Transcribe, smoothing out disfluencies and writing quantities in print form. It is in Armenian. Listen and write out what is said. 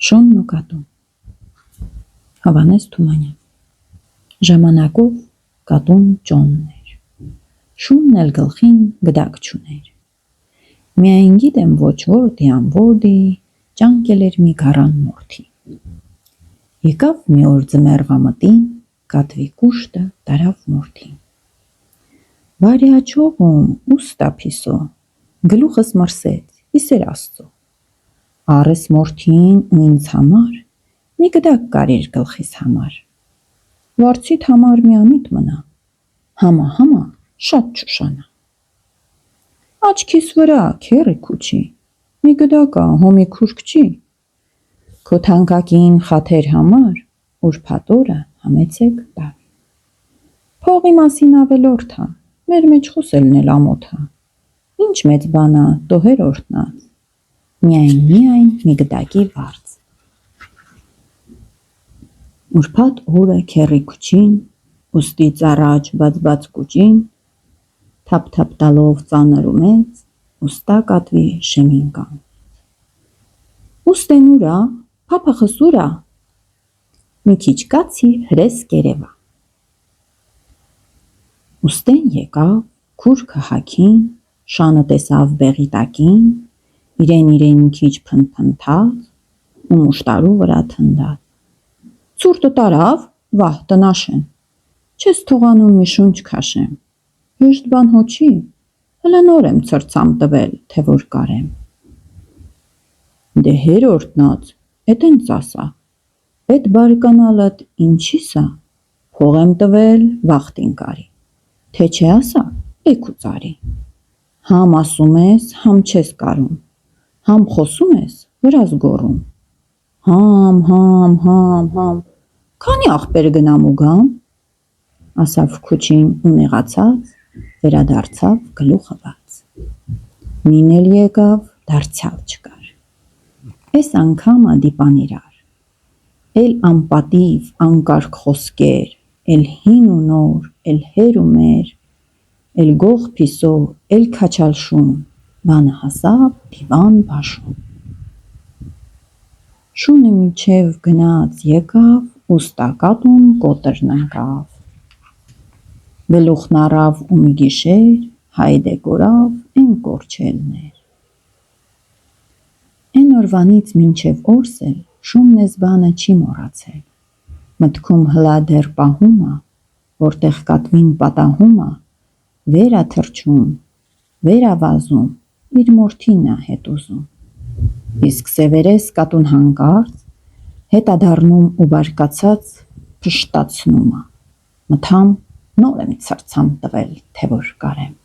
Շոնն ու կատուն։ Հովհաննես Թումանյան։ Ժամանակով կատուն ճոնն էր։ Շունն էլ գլխին գդակ չուներ։ Միայն գիտեմ ոչ որդի անվորդի ճանկել էր մի գարան մորթի։ Եկավ մի օր ձմեռվա մտին, կատվի կուշտը տարավ մորթին։ Վարի աչողում ուստա փիսո, գլուխս մրսեց, իսեր աստծո։ Առես մորթին ու ինձ համար, մի գդակ կարիր գլխիս համար։ Վարձիդ համար միամիտ մնա, համա շատ չուշանա։ Աչքիս վրա քերի քուչի, մի գդակա հոմի քուրք չի։ Քո թանկակին խաթեր համար, ուրբաթ օրը համեցեք տալ։ Փողի մասին ավելորդա, մեր մեջ խոսելն էլ ամոթա։ Ինչ մեծ բանա տոհեր օրտնած, միայն մի գդակի վարձ։ Ուրբաթ օրը քերի քուչին, ուստից առաջ բաց կուճին, թափ տալով ծանր ու մեծ, ուստա կատվի շեմին կան։ Ուստեն ուրա, փափախս ուրա, մի քիչ կացի հրես կերևա։ Ուստեն եկավ, քուրքը հագին, շանը տեսավ բեղի տակին, իրեն քիչ փնթփնթաց, ու մուշտարու վրա թնդաց։ Ցուրտը տարավ, վահ տնաշեն, չես թողանում մի շունչ քաշեմ, հեշտ բան հո չի, հլը նոր եմ ցրծամ տվել, թե որ կարեմ։ Դե հեր օրտնած, էտենց ասա, էդ բարկանալդ ինչիսա, փող եմ տվել, վախտին կարի, թե չէ ասա, էք ու ծարի։ Համ ասում ես, համ չես կարում, համ խոսում ես, վրաս գոռում։ Համ, քանի ախպեր գնամ ու գամ, ասավ քուչին ու նեղացած, վերադարձավ գլուխը բաց։ Մին էլ եկավ, դարձյալ չկար։ Էս անգամը դիպան իրար, էլ անպատիվ, անկարգ խոսքեր, էլ հին ու նոր, էլ հեր ու մեր, էլ գող փիսո, էլ քաչալ շուն, բանը հասավ դիվան բաշուն։ Շունը մինչև գնաց եկավ, ուստա կատուն կոտրն ընկավ։ Գլուխն առավ ու մի գիշեր, հայդե կորավ, էն կորչելներ։ Էն օրվանից մինչև օրս էլ, շունն էս բանը չի մոռացել։ Մտքում հլա դեռ պահումա, որտեղ կատվին պատահումա, վեր ա թռչում, վեր ա վազում, իր մորթին ա հետ ուզում։ Իսկ սևերես կատուն հանկարծ, հետ ա դառնում ու բարկացած փշտացնում ա, մթամ նոր եմ ցրծամ տվել, թե որ կարեմ։